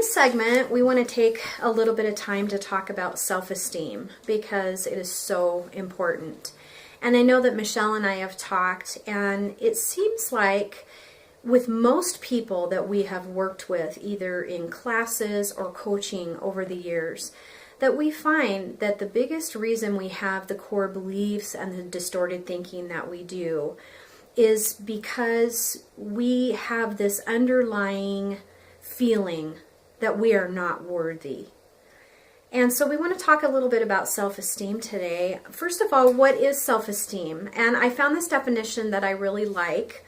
this segment, we want to take a little bit of time to talk about self-esteem because it is so important. And I know that Michelle and I have talked, and it seems like with most people that we have worked with, either in classes or coaching over the years, that we find that the biggest reason we have the core beliefs and the distorted thinking that we do is because we have this underlying feeling that we are not worthy. And so we want to talk a little bit about self-esteem today. First of all, what is self-esteem? And I found this definition that I really like.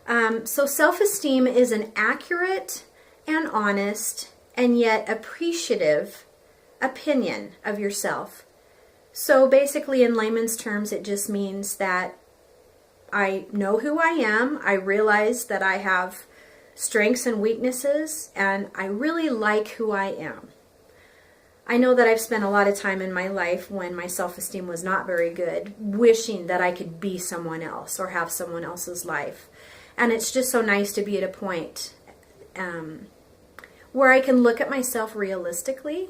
So self-esteem is an accurate and honest and yet appreciative opinion of yourself. So basically, in layman's terms, it just means that I know who I am, I realize that I have strengths and weaknesses, and I really like who I am. I know that I've spent a lot of time in my life when my self-esteem was not very good, wishing that I could be someone else or have someone else's life. And it's just so nice to be at a point where I can look at myself realistically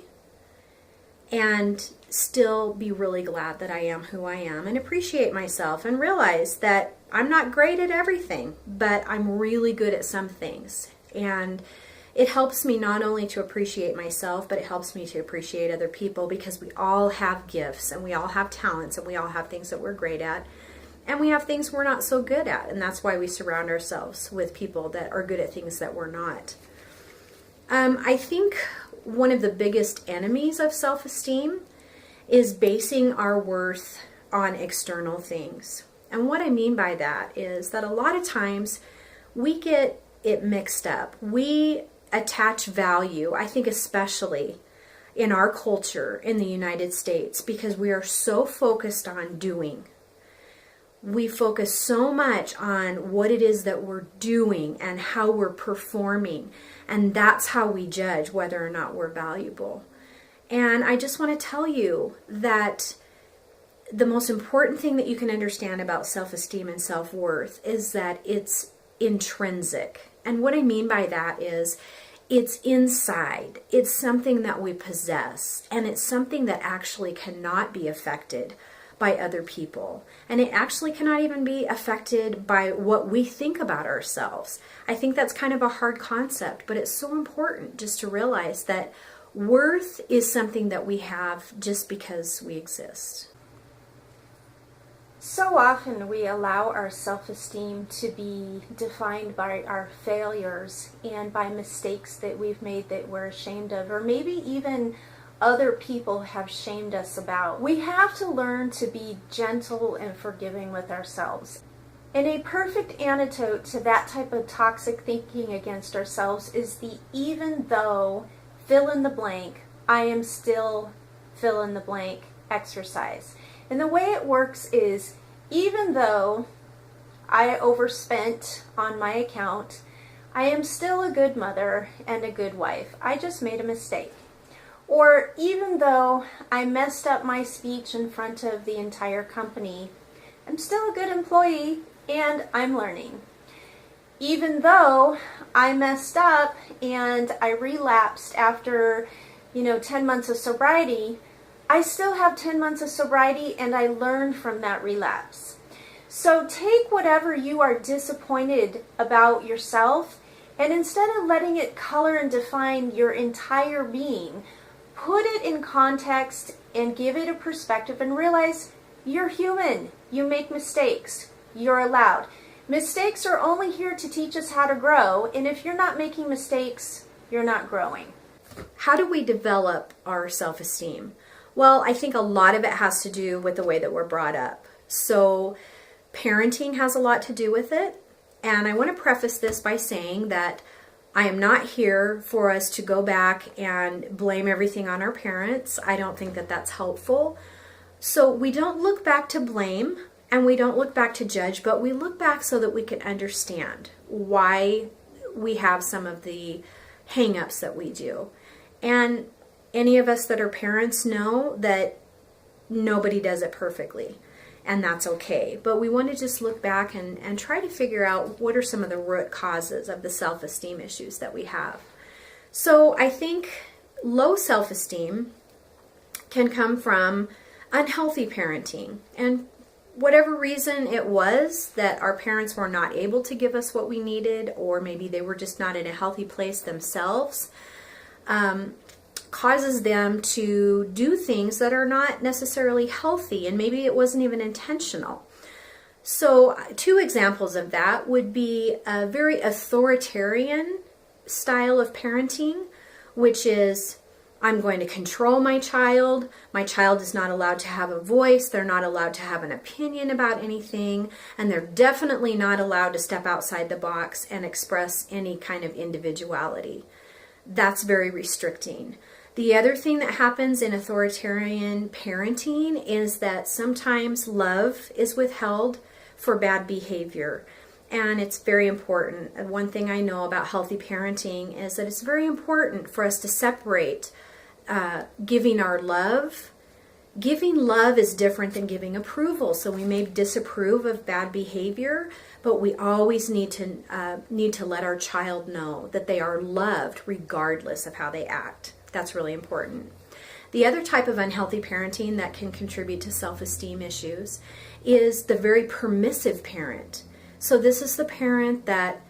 and still be really glad that I am who I am and appreciate myself and realize that I'm not great at everything, but I'm really good at some things. And it helps me not only to appreciate myself, but it helps me to appreciate other people because we all have gifts and we all have talents and we all have things that we're great at. And we have things we're not so good at. And that's why we surround ourselves with people that are good at things that we're not. I think one of the biggest enemies of self-esteem is basing our worth on external things. And what I mean by that is that a lot of times we get it mixed up. We attach value, I think especially in our culture in the United States, because we are so focused on doing. We focus so much on what it is that we're doing and how we're performing. And that's how we judge whether or not we're valuable. And I just want to tell you that the most important thing that you can understand about self-esteem and self-worth is that it's intrinsic. And what I mean by that is it's inside. It's something that we possess. And it's something that actually cannot be affected by other people. And it actually cannot even be affected by what we think about ourselves. I think that's kind of a hard concept, but it's so important just to realize that worth is something that we have just because we exist. So often we allow our self-esteem to be defined by our failures and by mistakes that we've made that we're ashamed of, or maybe even other people have shamed us about. We have to learn to be gentle and forgiving with ourselves. And a perfect antidote to that type of toxic thinking against ourselves is the even though fill in the blank, I am still fill in the blank exercise. And the way it works is, even though I overspent on my account, I am still a good mother and a good wife. I just made a mistake. Or even though I messed up my speech in front of the entire company, I'm still a good employee and I'm learning. Even though I messed up and I relapsed after, 10 months of sobriety, I still have 10 months of sobriety and I learned from that relapse. So take whatever you are disappointed about yourself, and instead of letting it color and define your entire being, put it in context and give it a perspective and realize you're human. You make mistakes. You're allowed. Mistakes are only here to teach us how to grow, and if you're not making mistakes, you're not growing. How do we develop our self-esteem? Well, I think a lot of it has to do with the way that we're brought up. So parenting has a lot to do with it. And I want to preface this by saying that I am not here for us to go back and blame everything on our parents. I don't think that that's helpful. So we don't look back to blame and we don't look back to judge, but we look back so that we can understand why we have some of the hang-ups that we do. And any of us that are parents know that nobody does it perfectly, and that's okay. But we want to just look back and try to figure out what are some of the root causes of the self-esteem issues that we have. So I think low self-esteem can come from unhealthy parenting, and whatever reason it was that our parents were not able to give us what we needed, or maybe they were just not in a healthy place themselves, causes them to do things that are not necessarily healthy, and maybe it wasn't even intentional. So two examples of that would be a very authoritarian style of parenting, which is, I'm going to control my child. My child is not allowed to have a voice. They're not allowed to have an opinion about anything. And they're definitely not allowed to step outside the box and express any kind of individuality. That's very restricting. The other thing that happens in authoritarian parenting is that sometimes love is withheld for bad behavior. And it's very important. One thing I know about healthy parenting is that it's very important for us to separate giving our love. Giving love is different than giving approval. So we may disapprove of bad behavior, but we always need to let our child know that they are loved regardless of how they act. That's really important. The other type of unhealthy parenting that can contribute to self-esteem issues is the very permissive parent. So this is the parent that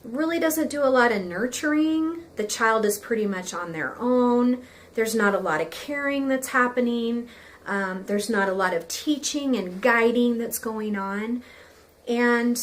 really doesn't do a lot of nurturing. The child is pretty much on their own. There's not a lot of caring that's happening. There's not a lot of teaching and guiding that's going on. And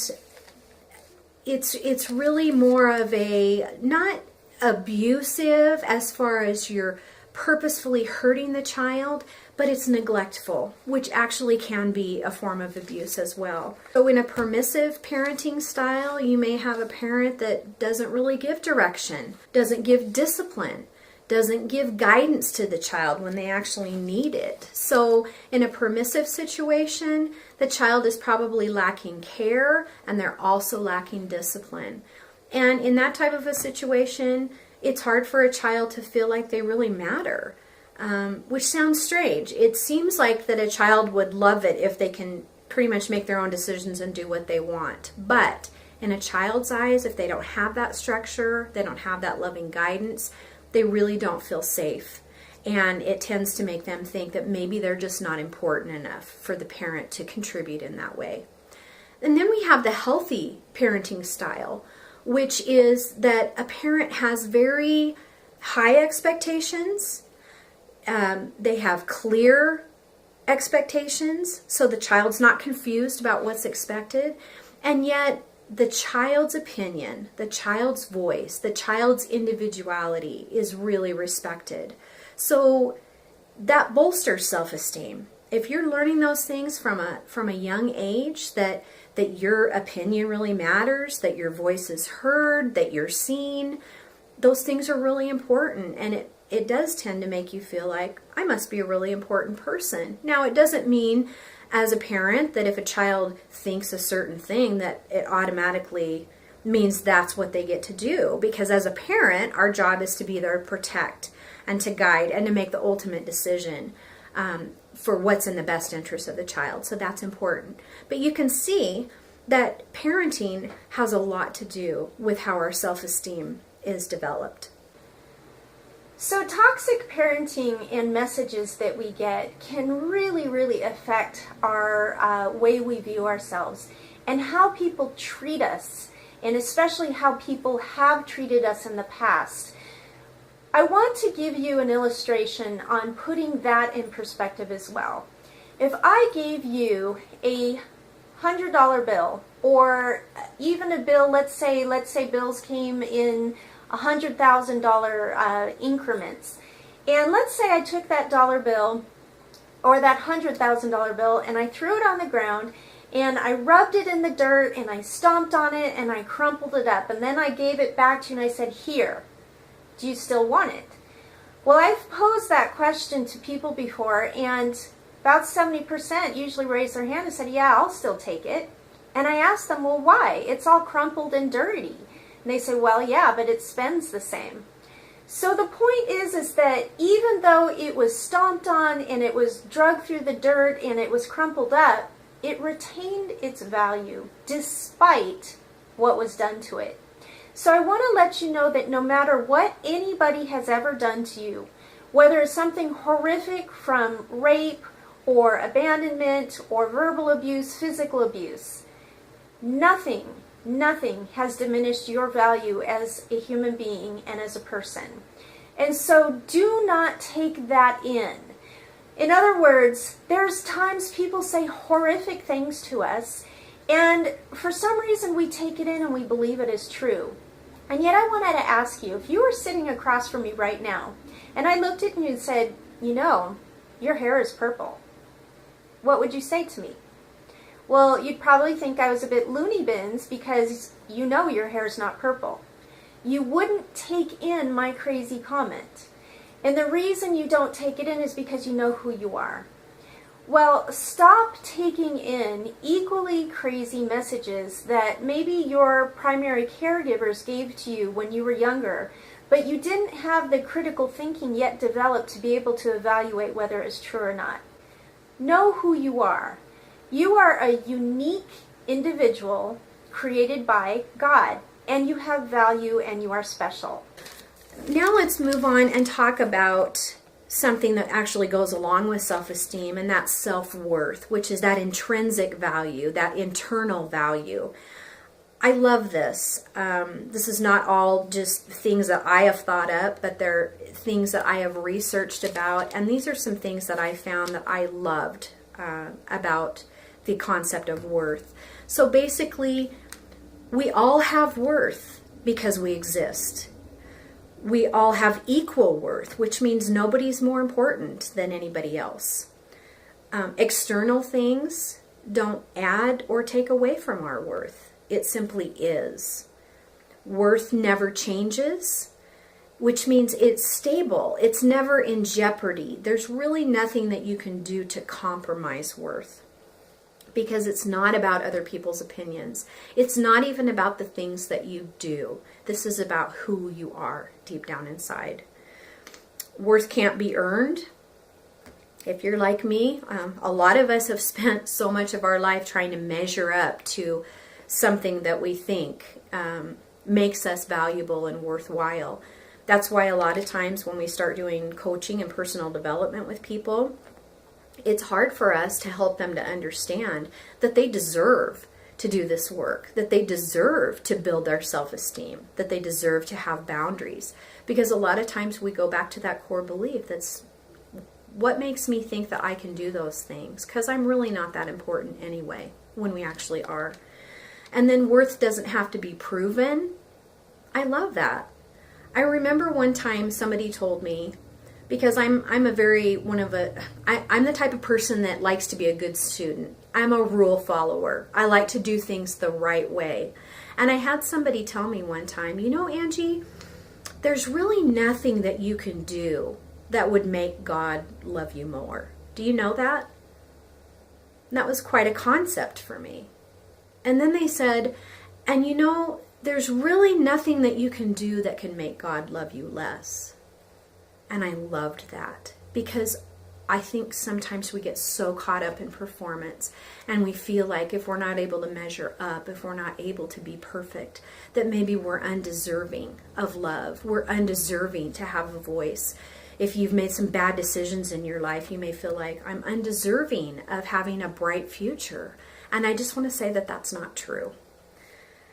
it's really more of a, not abusive as far as you're purposefully hurting the child, but it's neglectful, which actually can be a form of abuse as well. So in a permissive parenting style, you may have a parent that doesn't really give direction, doesn't give discipline, doesn't give guidance to the child when they actually need it. So in a permissive situation, the child is probably lacking care and they're also lacking discipline. And in that type of a situation, it's hard for a child to feel like they really matter, which sounds strange. It seems like that a child would love it if they can pretty much make their own decisions and do what they want. But in a child's eyes, if they don't have that structure, they don't have that loving guidance, they really don't feel safe. And it tends to make them think that maybe they're just not important enough for the parent to contribute in that way. And then we have the healthy parenting style, which is that a parent has very high expectations. They have clear expectations, so the child's not confused about what's expected. And yet the child's opinion, the child's voice, the child's individuality is really respected. So that bolsters self-esteem. If you're learning those things from a young age, that your opinion really matters, that your voice is heard, that you're seen, those things are really important. And it does tend to make you feel like, I must be a really important person. Now, it doesn't mean as a parent that if a child thinks a certain thing that it automatically means that's what they get to do. Because as a parent, our job is to be there to protect and to guide and to make the ultimate decision for what's in the best interest of the child. So that's important. But you can see that parenting has a lot to do with how our self-esteem is developed. So toxic parenting and messages that we get can really, really affect our way we view ourselves and how people treat us, and especially how people have treated us in the past. I want to give you an illustration on putting that in perspective as well. If I gave you a $100 bill, or even a bill, let's say bills came in $100,000 increments, and let's say I took that dollar bill or that $100,000 bill and I threw it on the ground and I rubbed it in the dirt and I stomped on it and I crumpled it up, and then I gave it back to you and I said, here, do you still want it? Well, I've posed that question to people before, and about 70% usually raised their hand and said, yeah, I'll still take it. And I asked them, well, why? It's all crumpled and dirty. And they say, well, yeah, but it spends the same. So the point is that even though it was stomped on and it was dragged through the dirt and it was crumpled up, it retained its value despite what was done to it. So I want to let you know that no matter what anybody has ever done to you, whether it's something horrific from rape or abandonment or verbal abuse, physical abuse, nothing has diminished your value as a human being and as a person. And so do not take that in. In other words, there's times people say horrific things to us, and for some reason we take it in and we believe it is true. And yet I wanted to ask you, if you were sitting across from me right now, and I looked at you and said, you know, your hair is purple, what would you say to me? Well, you'd probably think I was a bit loony bins because you know your hair is not purple. You wouldn't take in my crazy comment. And the reason you don't take it in is because you know who you are. Well, stop taking in equally crazy messages that maybe your primary caregivers gave to you when you were younger, but you didn't have the critical thinking yet developed to be able to evaluate whether it's true or not. Know who you are. You are a unique individual created by God, and you have value and you are special. Now let's move on and talk about something that actually goes along with self-esteem, and that's self-worth, which is that intrinsic value, that internal value. I love this. This is not all just things that I have thought up, but they're things that I have researched about, and these are some things that I found that I loved about the concept of worth. So basically, we all have worth because we exist. We all have equal worth, which means nobody's more important than anybody else. External things don't add or take away from our worth. It simply is. Worth never changes, which means it's stable. It's never in jeopardy. There's really nothing that you can do to compromise worth, because it's not about other people's opinions. It's not even about the things that you do. This is about who you are deep down inside. Worth can't be earned. If you're like me, a lot of us have spent so much of our life trying to measure up to something that we think makes us valuable and worthwhile. That's why a lot of times when we start doing coaching and personal development with people, it's hard for us to help them to understand that they deserve to do this work, that they deserve to build their self-esteem, that they deserve to have boundaries. Because a lot of times we go back to that core belief that's, what makes me think that I can do those things? Because I'm really not that important anyway, when we actually are. And then worth doesn't have to be proven. I love that. I remember one time somebody told me, because I'm the type of person that likes to be a good student. I'm a rule follower. I like to do things the right way. And I had somebody tell me one time, you know, Angie, there's really nothing that you can do that would make God love you more. Do you know that? And that was quite a concept for me. And then they said, and you know, there's really nothing that you can do that can make God love you less. And I loved that, because I think sometimes we get so caught up in performance and we feel like if we're not able to measure up, if we're not able to be perfect, that maybe we're undeserving of love. We're undeserving to have a voice. If you've made some bad decisions in your life, you may feel like I'm undeserving of having a bright future. And I just want to say that that's not true.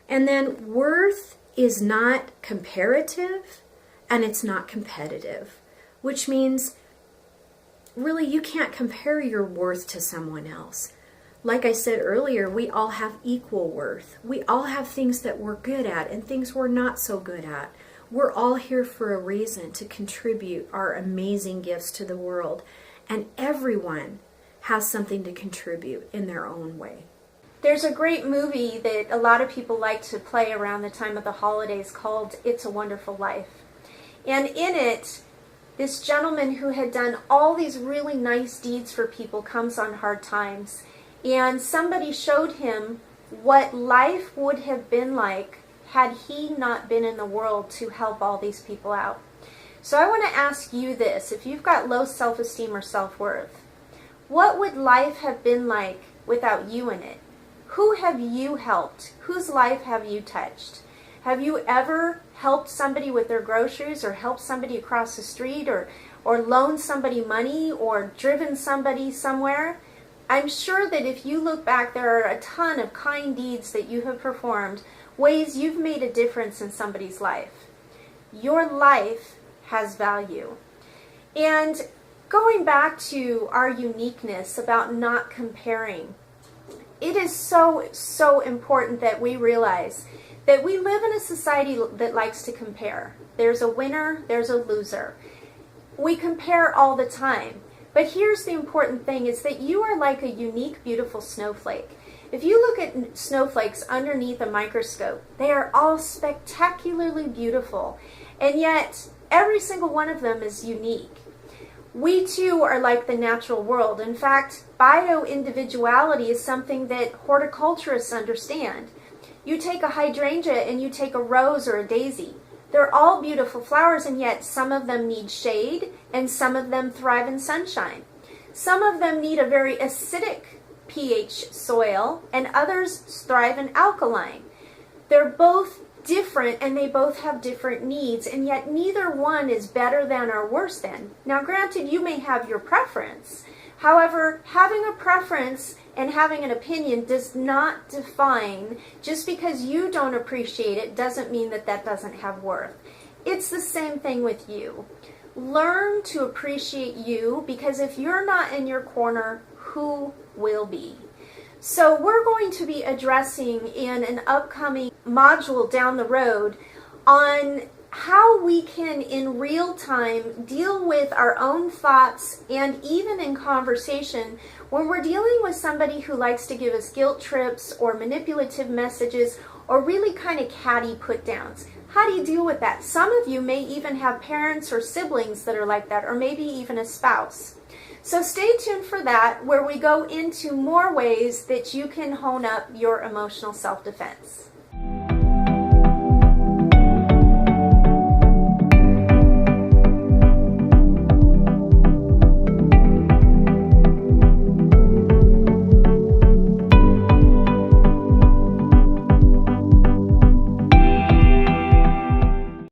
And then worth is not comparative and it's not competitive, which means really you can't compare your worth to someone else. Like I said earlier, we all have equal worth. We all have things that we're good at and things we're not so good at. We're all here for a reason to contribute our amazing gifts to the world. And everyone has something to contribute in their own way. There's a great movie that a lot of people like to play around the time of the holidays called It's a Wonderful Life. And in it, this gentleman who had done all these really nice deeds for people comes on hard times. And somebody showed him what life would have been like had he not been in the world to help all these people out. So I want to ask you this. If you've got low self-esteem or self-worth, what would life have been like without you in it? Who have you helped? Whose life have you touched? Have you ever helped somebody with their groceries, or helped somebody across the street, or loaned somebody money, or driven somebody somewhere? I'm sure that if you look back, there are a ton of kind deeds that you have performed, ways you've made a difference in somebody's life. Your life has value. And going back to our uniqueness about not comparing, it is so, so important that we realize that we live in a society that likes to compare. There's a winner, there's a loser. We compare all the time. But here's the important thing, is that you are like a unique, beautiful snowflake. If you look at snowflakes underneath a microscope, they are all spectacularly beautiful. And yet, every single one of them is unique. We too are like the natural world. In fact, bio-individuality is something that horticulturists understand. You take a hydrangea and you take a rose or a daisy. They're all beautiful flowers, and yet some of them need shade and some of them thrive in sunshine. Some of them need a very acidic pH soil and others thrive in alkaline. They're both different and they both have different needs, and yet neither one is better than or worse than. Now granted, you may have your preference. However, having a preference and having an opinion does not define, just because you don't appreciate it doesn't mean that that doesn't have worth. It's the same thing with you. Learn to appreciate you, because if you're not in your corner, who will be? So we're going to be addressing in an upcoming module down the road on how we can in real time deal with our own thoughts, and even in conversation when we're dealing with somebody who likes to give us guilt trips or manipulative messages or really kind of catty put downs. How do you deal with that? Some of you may even have parents or siblings that are like that, or maybe even a spouse. So stay tuned for that, where we go into more ways that you can hone up your emotional self-defense.